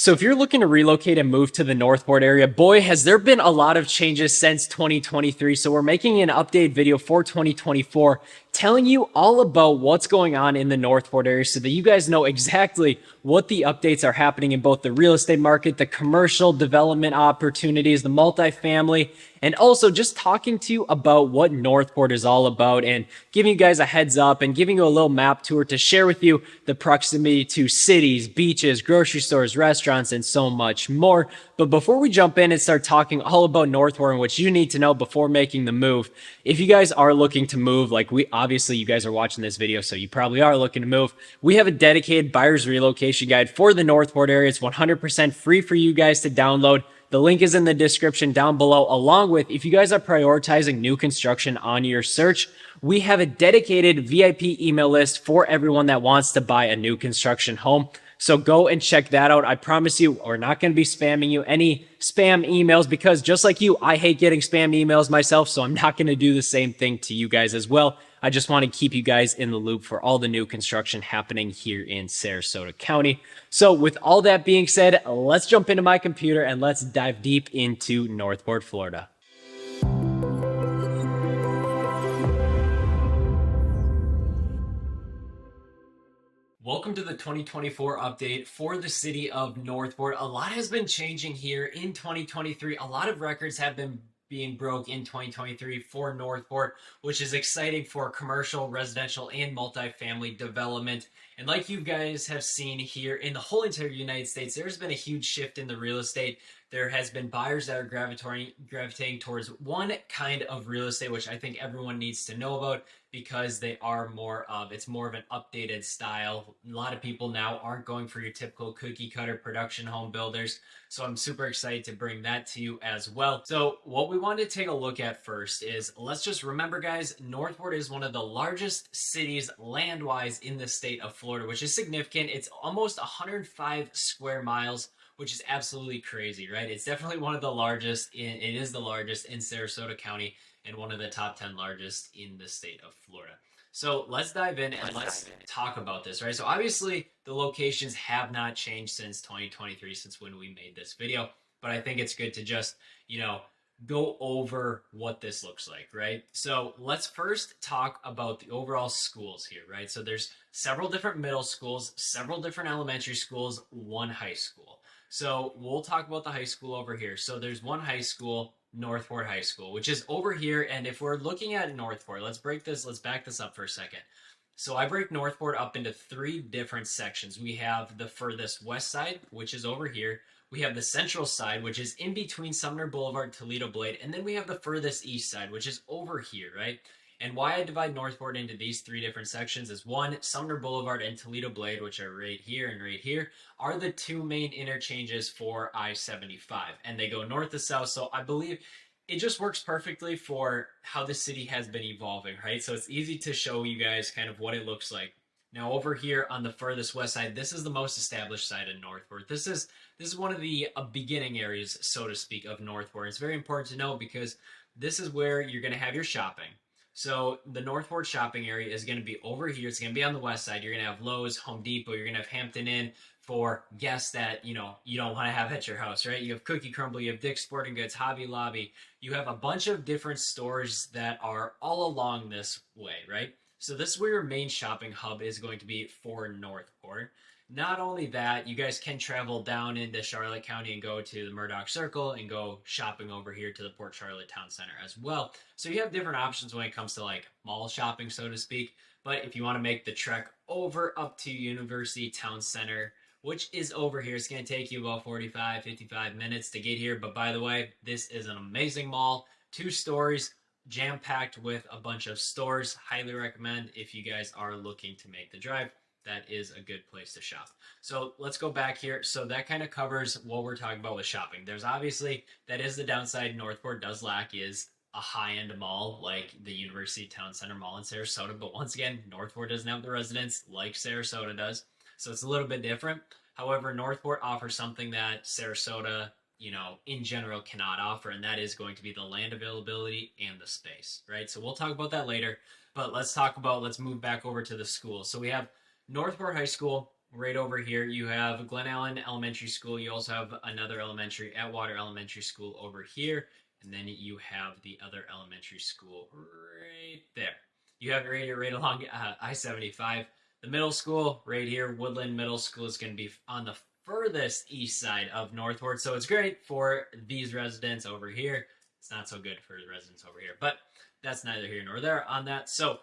So if you're looking to relocate and move to the Northport area, boy, has there been a lot of changes since 2023. So we're making an update video for 2024, telling you all about what's going on in the Northport area so that you guys know exactly what the updates are happening in both the real estate market, the commercial development opportunities, the multifamily, and also just talking to you about what Northport is all about and giving you guys a heads up and giving you a little map tour to share with you the proximity to cities, beaches, grocery stores, restaurants, and so much more. But before we jump in and start talking all about Northport and what you need to know before making the move, if you guys are looking to move, like obviously you guys are watching this video, so you probably are looking to move, we have a dedicated buyer's relocation guide for the Northport area. It's 100% free for you guys to download. The link is in the description down below, along with if you guys are prioritizing new construction on your search, we have a dedicated VIP email list for everyone that wants to buy a new construction home. So go and check that out. I promise you, we're not going to be spamming you any spam emails because just like you, I hate getting spam emails myself. So I'm not going to do the same thing to you guys as well. I just want to keep you guys in the loop for all the new construction happening here in Sarasota County. So with all that being said, let's jump into my computer and let's dive deep into Northport, Florida. Welcome to the 2024 update for the city of Northport. A lot has been changing here in 2023. A lot of records have been being broke in 2023 for Northport, which is exciting for commercial, residential, and multifamily development. And like you guys have seen here in the whole entire United States, there's been a huge shift in the real estate. There has been buyers that are gravitating towards one kind of real estate, which I think everyone needs to know about because it's more of an updated style. A lot of people now aren't going for your typical cookie cutter production home builders. So I'm super excited to bring that to you as well. So what we want to take a look at first is, let's just remember guys, Northport is one of the largest cities land-wise in the state of Florida, which is significant. It's almost 105 square miles, which is absolutely crazy, right? It's definitely one of the largest. It is the largest in Sarasota County and one of the top 10 largest in the state of Florida. So let's dive in and let's talk about this, right? So obviously the locations have not changed since 2023, since when we made this video, but I think it's good to just, go over what this looks like, right? So let's first talk about the overall schools here, right? So there's several different middle schools, several different elementary schools, one high school. So we'll talk about the high school over here. So there's one high school, Northport High School, which is over here. And if we're looking at Northport, let's back this up for a second. So I break Northport up into three different sections. We have the furthest west side, which is over here. We have the central side, which is in between Sumner Boulevard, Toledo Blade. And then we have the furthest east side, which is over here, right? And why I divide Northport into these three different sections is one, Sumner Boulevard and Toledo Blade, which are right here and right here, are the two main interchanges for I-75. And they go north to south. So I believe it just works perfectly for how the city has been evolving, right? So it's easy to show you guys kind of what it looks like. Now over here on the furthest west side, this is the most established side in Northport. This is one of the beginning areas, so to speak, of Northport. It's very important to know because this is where you're going to have your shopping. So the Northport shopping area is going to be over here. It's going to be on the west side. You're going to have Lowe's, Home Depot. You're going to have Hampton Inn for guests that, you don't want to have at your house, right? You have Cookie Crumble. You have Dick's Sporting Goods, Hobby Lobby. You have a bunch of different stores that are all along this way, right? So this is where your main shopping hub is going to be for Northport. Not only that, you guys can travel down into Charlotte County and go to the Murdoch Circle and go shopping over here to the Port Charlotte Town Center as well. So you have different options when it comes to like mall shopping, so to speak. But if you want to make the trek over up to University Town Center, which is over here, it's going to take you about 45, 55 minutes to get here. But by the way, this is an amazing mall, 2 stories, jam-packed with a bunch of stores. Highly recommend if you guys are looking to make the drive. That is a good place to shop. So let's go back here. So that kind of covers what we're talking about with shopping. There's obviously, that is the downside Northport does lack, is a high-end mall like the University Town Center Mall in Sarasota. But once again, Northport doesn't have the residents like Sarasota does. So it's a little bit different. However, Northport offers something that Sarasota, in general cannot offer, and that is going to be the land availability and the space, right? So we'll talk about that later. But let's move back over to the school. So we have Northport High School. right over here, you have Glen Allen Elementary School. You also have another elementary, Atwater Elementary School over here. And then you have the other elementary school right there. You have it right here, right along I-75. The middle school right here, Woodland Middle School, is going to be on the furthest east side of Northport. So it's great for these residents over here. It's not so good for the residents over here, but that's neither here nor there on that. So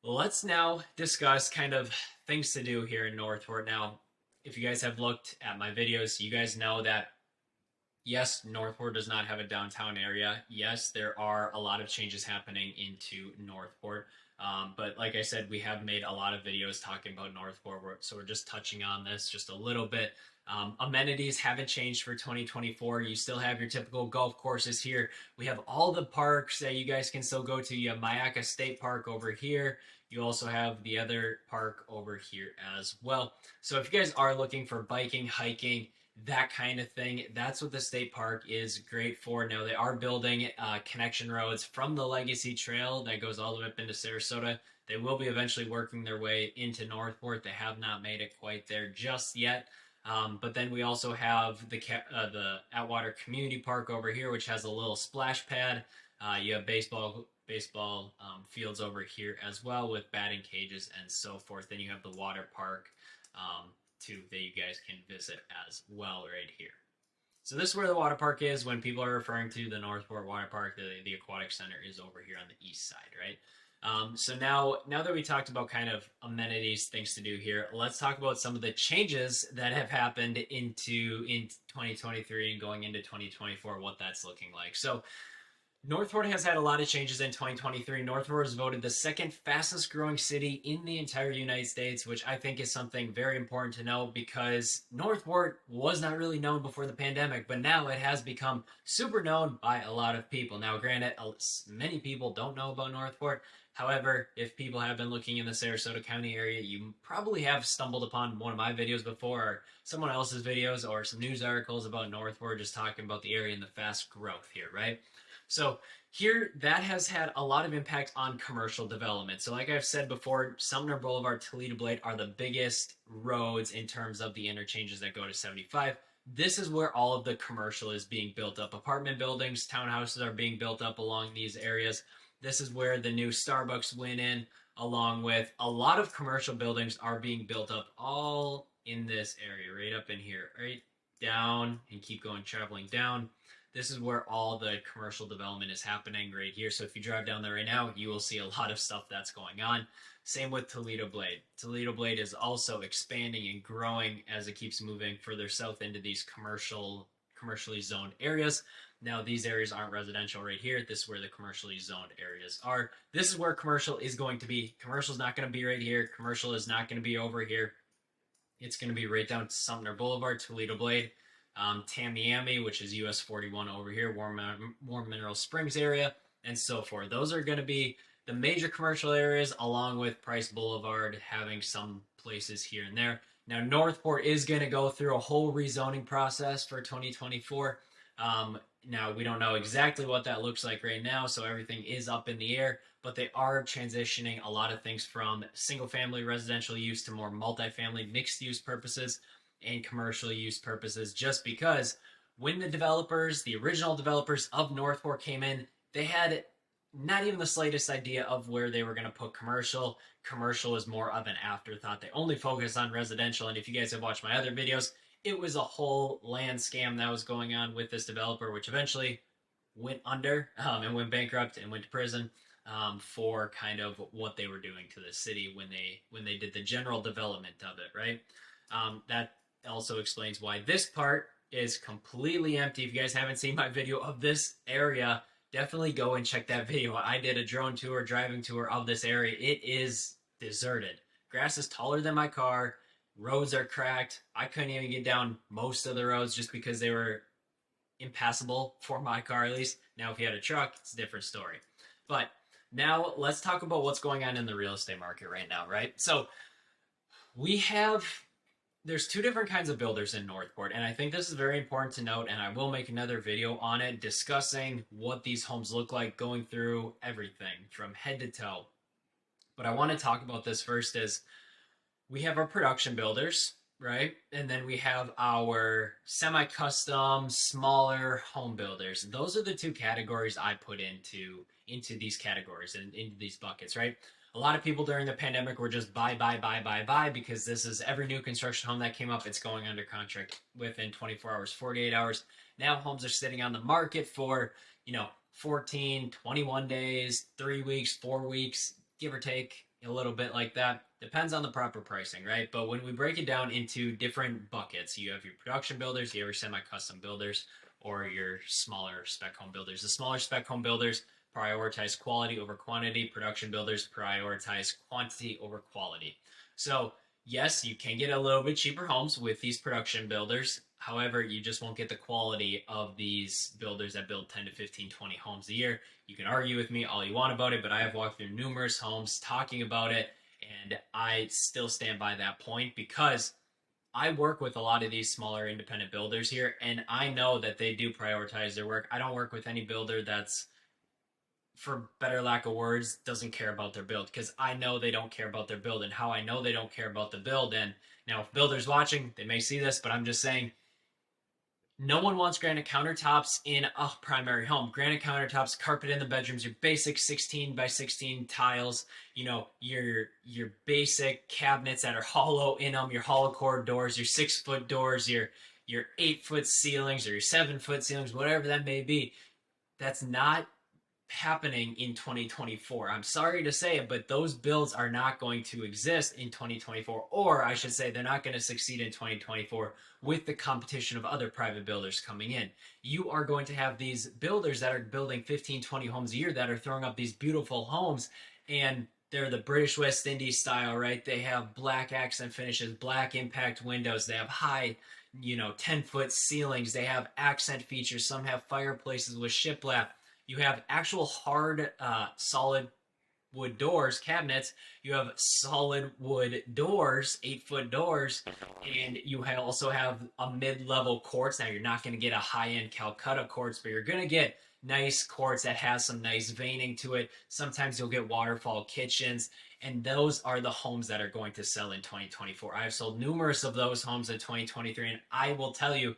let's now discuss kind of things to do here in Northport. Now, if you guys have looked at my videos, you guys know that yes, Northport does not have a downtown area. Yes, there are a lot of changes happening into Northport. But like I said, we have made a lot of videos talking about Northport, so we're just touching on this just a little bit. Amenities haven't changed for 2024. You still have your typical golf courses here. We have all the parks that you guys can still go to. You have Myakka State Park over here. You also have the other park over here as well. So if you guys are looking for biking, hiking, that kind of thing, that's what the state park is great for. Now they are building connection roads from the Legacy Trail that goes all the way up into Sarasota. They will be eventually working their way into Northport. They have not made it quite there just yet. But then we also have the Atwater Community Park over here, which has a little splash pad. You have baseball fields over here as well with batting cages and so forth. Then you have the water park too that you guys can visit as well right here. So this is where the water park is when people are referring to the Northport Water Park. The Aquatic Center is over here on the east side, right? So now that we talked about kind of amenities, things to do here, let's talk about some of the changes that have happened in 2023 and going into 2024, what that's looking like. So Northport has had a lot of changes in 2023. Northport was voted the second fastest growing city in the entire United States, which I think is something very important to know because Northport was not really known before the pandemic, but now it has become super known by a lot of people. Now, granted, many people don't know about Northport. However, if people have been looking in the Sarasota County area, you probably have stumbled upon one of my videos before or someone else's videos or some news articles about Northport just talking about the area and the fast growth here, right? So here, that has had a lot of impact on commercial development. So like I've said before, Sumner Boulevard, Toledo Blade are the biggest roads in terms of the interchanges that go to 75. This is where all of the commercial is being built up. Apartment buildings, townhouses are being built up along these areas. This is where the new Starbucks went in, along with a lot of commercial buildings are being built up all in this area, right up in here, right down, and keep going, traveling down. This is where all the commercial development is happening right here. So if you drive down there right now, you will see a lot of stuff that's going on. Same with Toledo Blade. Toledo Blade is also expanding and growing as it keeps moving further south into these commercially zoned areas. Now, these areas aren't residential right here. This is where the commercially zoned areas are. This is where commercial is going to be. Commercial is not going to be right here. Commercial is not going to be over here. It's going to be right down to Sumner Boulevard, Toledo Blade. Tamiami, which is US 41 over here, Warm Mineral Springs area, and so forth. Those are going to be the major commercial areas, along with Price Boulevard having some places here and there. Now, Northport is going to go through a whole rezoning process for 2024. Now, we don't know exactly what that looks like right now, so everything is up in the air, but they are transitioning a lot of things from single-family residential use to more multifamily mixed-use purposes and commercial use purposes, just because when the original developers of Northport came in, they had not even the slightest idea of where they were going to put commercial. Commercial was more of an afterthought. They only focused on residential, and if you guys have watched my other videos, it was a whole land scam that was going on with this developer, which eventually went under and went bankrupt and went to prison for kind of what they were doing to the city when they did the general development of it, right? That also explains why this part is completely empty. If you guys haven't seen my video of this area, definitely go and check that video. I did a driving tour of this area. It is deserted. Grass is taller than my car. Roads are cracked. I couldn't even get down most of the roads just because they were impassable for my car, at least. Now, if you had a truck, it's a different story. But now let's talk about what's going on in the real estate market right now, right? So there's two different kinds of builders in Northport, and I think this is very important to note, and I will make another video on it discussing what these homes look like, going through everything from head to toe. But I want to talk about this first is We have our production builders, right? And then we have our semi-custom, smaller home builders. Those are the two categories I put into these categories and into these buckets, right? A lot of people during the pandemic were just buy because this is every new construction home that came up, it's going under contract within 24 hours, 48 hours. Now homes are sitting on the market for, 14, 21 days, 3 weeks, 4 weeks, give or take a little bit like that. Depends on the proper pricing, right? But when we break it down into different buckets, you have your production builders, you have your semi-custom builders, or your smaller spec home builders. The smaller spec home builders prioritize quality over quantity. Production builders prioritize quantity over quality. So yes, you can get a little bit cheaper homes with these production builders. However, you just won't get the quality of these builders that build 10 to 15, 20 homes a year. You can argue with me all you want about it, but I have walked through numerous homes talking about it, and I still stand by that point because I work with a lot of these smaller independent builders here, and I know that they do prioritize their work. I don't work with any builder that's, for better lack of words, doesn't care about their build, because I know they don't care about their build. And how I know they don't care about the build, and now if builders watching, they may see this, but I'm just saying, no one wants granite countertops in a primary home. Granite countertops, carpet in the bedrooms, your basic 16 by 16 tiles, your basic cabinets that are hollow in them, your hollow core doors, your 6-foot doors, your 8-foot ceilings or your 7-foot ceilings, whatever that may be. That's not happening in 2024. I'm sorry to say it, but those builds are not going to exist in 2024, or I should say they're not going to succeed in 2024 with the competition of other private builders coming in. You are going to have these builders that are building 15, 20 homes a year that are throwing up these beautiful homes, and they're the British West Indies style, right? They have black accent finishes, black impact windows, they have high 10-foot ceilings, they have accent features, some have fireplaces with shiplap. You have actual hard, solid wood doors, cabinets. You have solid wood doors, 8-foot doors, and you also have a mid-level quartz. Now, you're not going to get a high-end Calcutta quartz, but you're going to get nice quartz that has some nice veining to it. Sometimes you'll get waterfall kitchens, and those are the homes that are going to sell in 2024. I've sold numerous of those homes in 2023, and I will tell you,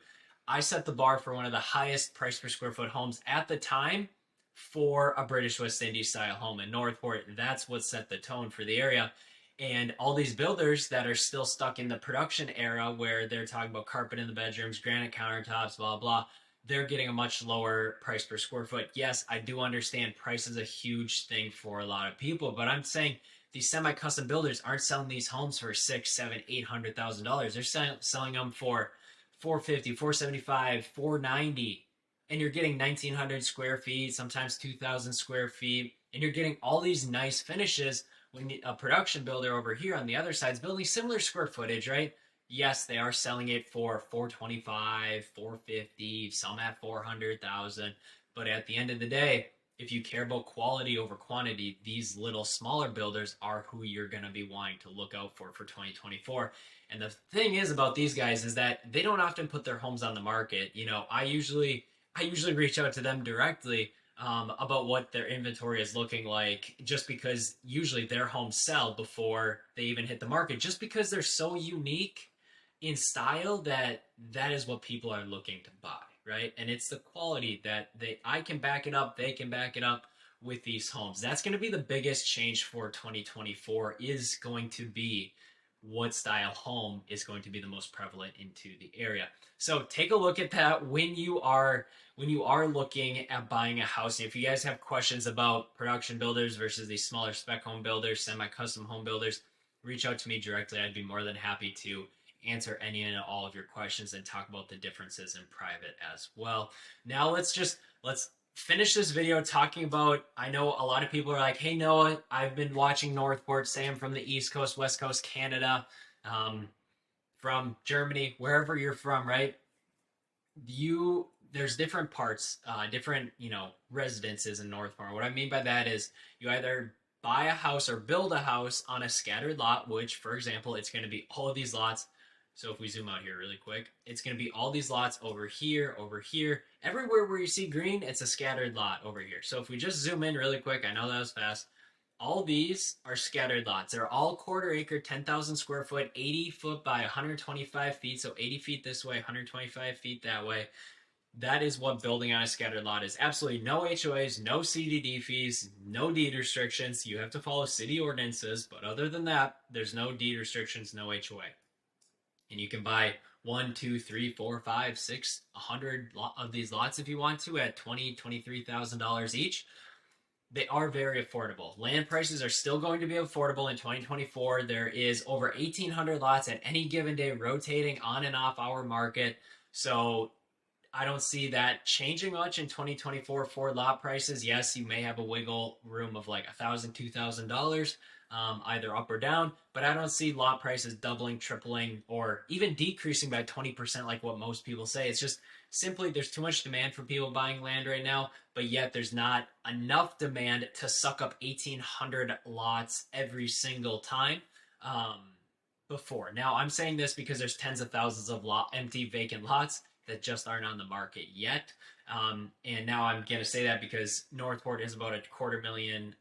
I set the bar for one of the highest price per square foot homes at the time for a British West Indies style home in Northport. That's what set the tone for the area. And all these builders that are still stuck in the production era where they're talking about carpet in the bedrooms, granite countertops, blah, blah, they're getting a much lower price per square foot. Yes, I do understand price is a huge thing for a lot of people, but I'm saying these semi-custom builders aren't selling these homes for $600,000, $700,000, $800,000. They're selling them for 450, 475, 490, and you're getting 1,900 square feet, sometimes 2,000 square feet, and you're getting all these nice finishes when a production builder over here on the other side is building similar square footage, right? Yes, they are selling it for 425, 450, some at 400,000, but at the end of the day, if you care about quality over quantity, these little smaller builders are who you're going to be wanting to look out for 2024. And the thing is about these guys is that they don't often put their homes on the market. I usually reach out to them directly about what their inventory is looking like, just because usually their homes sell before they even hit the market, just because they're so unique in style that is what people are looking to buy, right? And it's the quality that I can back it up, they can back it up with these homes. That's going to be the biggest change for 2024, is going to be what style home is going to be the most prevalent into the area. So take a look at that when you are looking at buying a house. If you guys have questions about production builders versus these smaller spec home builders, semi-custom home builders, reach out to me directly. I'd be more than happy to answer any and all of your questions and talk about the differences in private as well. Now let's finish this video talking about, I know a lot of people are like, hey Noah, I've been watching Northport, say I'm from the East Coast, West Coast, Canada, from Germany, wherever you're from, right? There's different parts, different, residences in Northport. What I mean by that is you either buy a house or build a house on a scattered lot, which, for example, it's going to be all of these lots. So if we zoom out here really quick, it's going to be all these lots over here, everywhere where you see green, it's a scattered lot over here. So if we just zoom in really quick, I know that was fast. All these are scattered lots. They're all quarter acre, 10,000 square foot, 80 foot by 125 feet. So 80 feet this way, 125 feet that way. That is what building on a scattered lot is. Absolutely no HOAs, no CDD fees, no deed restrictions. You have to follow city ordinances, but other than that, there's no deed restrictions, no HOA. And you can buy 1, 2, 3, 4, 5, 6, 100 of these lots if you want to at $20,000, $23,000 each. They are very affordable. Land prices are still going to be affordable in 2024. There is over 1,800 lots at any given day rotating on and off our market. So I don't see that changing much in 2024 for lot prices. Yes, you may have a wiggle room of like $1,000, $2,000, either up or down, but I don't see lot prices doubling, tripling, or even decreasing by 20% like what most people say. It's just simply there's too much demand for people buying land right now, but yet there's not enough demand to suck up 1,800 lots every single time. Before. Now, I'm saying this because there's tens of thousands of empty vacant lots that just aren't on the market yet. And now I'm going to say that because Northport is about a 250,000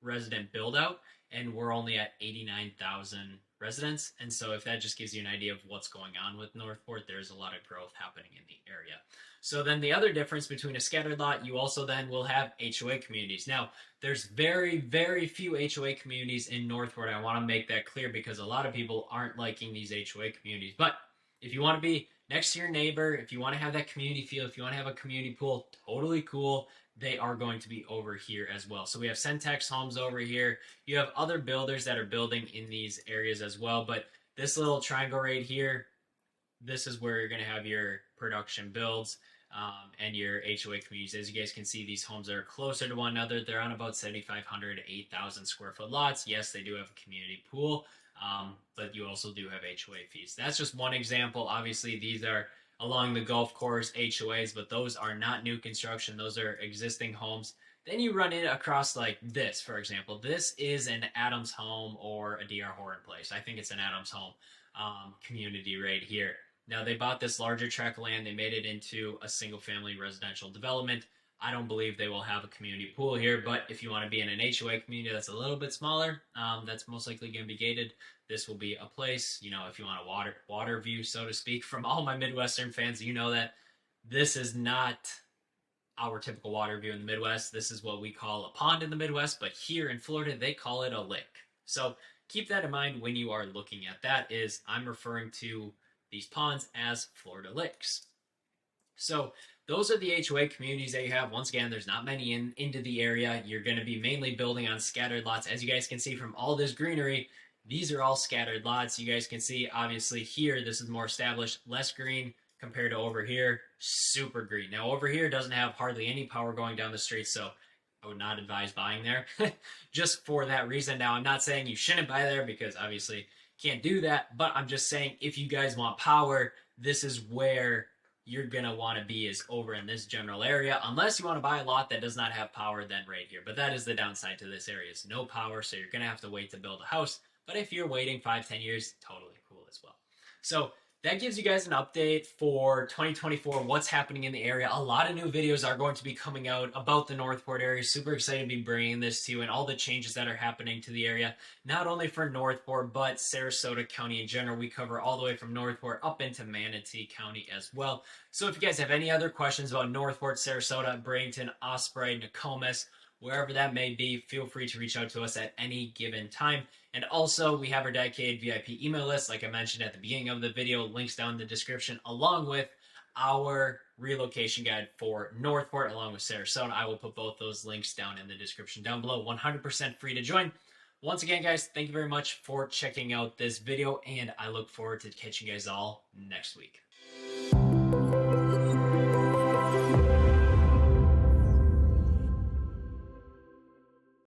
resident build out, and we're only at 89,000 residents. And so if that just gives you an idea of what's going on with Northport, there's a lot of growth happening in the area. So then the other difference between a scattered lot, you also then will have HOA communities. Now, there's very, very few HOA communities in Northport. I want to make that clear because a lot of people aren't liking these HOA communities. But if you want to be next to your neighbor, if you want to have that community feel, if you want to have a community pool, totally cool. They are going to be over here as well. So we have Centex Homes over here. You have other builders that are building in these areas as well. But this little triangle right here, this is where you're going to have your production builds and your HOA communities. As you guys can see, these homes are closer to one another. They're on about 7,500 to 8,000 square foot lots. Yes, they do have a community pool. But you also do have HOA fees. That's just one example. Obviously, these are along the golf course HOAs, but those are not new construction. Those are existing homes. Then you run it across like this, for example. This is an Adams home or a DR Horton place. I think it's an Adams home community right here. Now, they bought this larger tract of land. They made it into a single-family residential development. I don't believe they will have a community pool here, but if you want to be in an HOA community that's a little bit smaller, that's most likely going to be gated. This will be a place, you know, if you want a water view, so to speak, from all my Midwestern fans, you know that this is not our typical water view in the Midwest. This is what we call a pond in the Midwest, but here in Florida, they call it a lake. So keep that in mind when you are looking at that. Is I'm referring to these ponds as Florida lakes. So those are the HOA communities that you have. Once again, there's not many into the area. You're going to be mainly building on scattered lots. As you guys can see from all this greenery, these are all scattered lots. You guys can see, obviously, here, this is more established, less green compared to over here, super green. Now, over here doesn't have hardly any power going down the street, so I would not advise buying there just for that reason. Now, I'm not saying you shouldn't buy there because, obviously, can't do that, but I'm just saying if you guys want power, this is where you're going to want to be, is over in this general area, unless you want to buy a lot that does not have power, then right here. But that is the downside to this area, is no power, so you're going to have to wait to build a house. But if you're waiting 5-10 years, totally cool as well. So that gives you guys an update for 2024, what's happening in the area. A lot of new videos are going to be coming out about the Northport area. Super excited to be bringing this to you and all the changes that are happening to the area, not only for Northport, but Sarasota County in general. We cover all the way from Northport up into Manatee County as well. So if you guys have any other questions about Northport, Sarasota, Bradenton, Osprey, Nokomis, wherever that may be, feel free to reach out to us at any given time. And also, we have our dedicated VIP email list, like I mentioned at the beginning of the video, links down in the description, along with our relocation guide for Northport, along with Sarasota. I will put both those links down in the description down below. 100% free to join. Once again, guys, thank you very much for checking out this video, and I look forward to catching you guys all next week.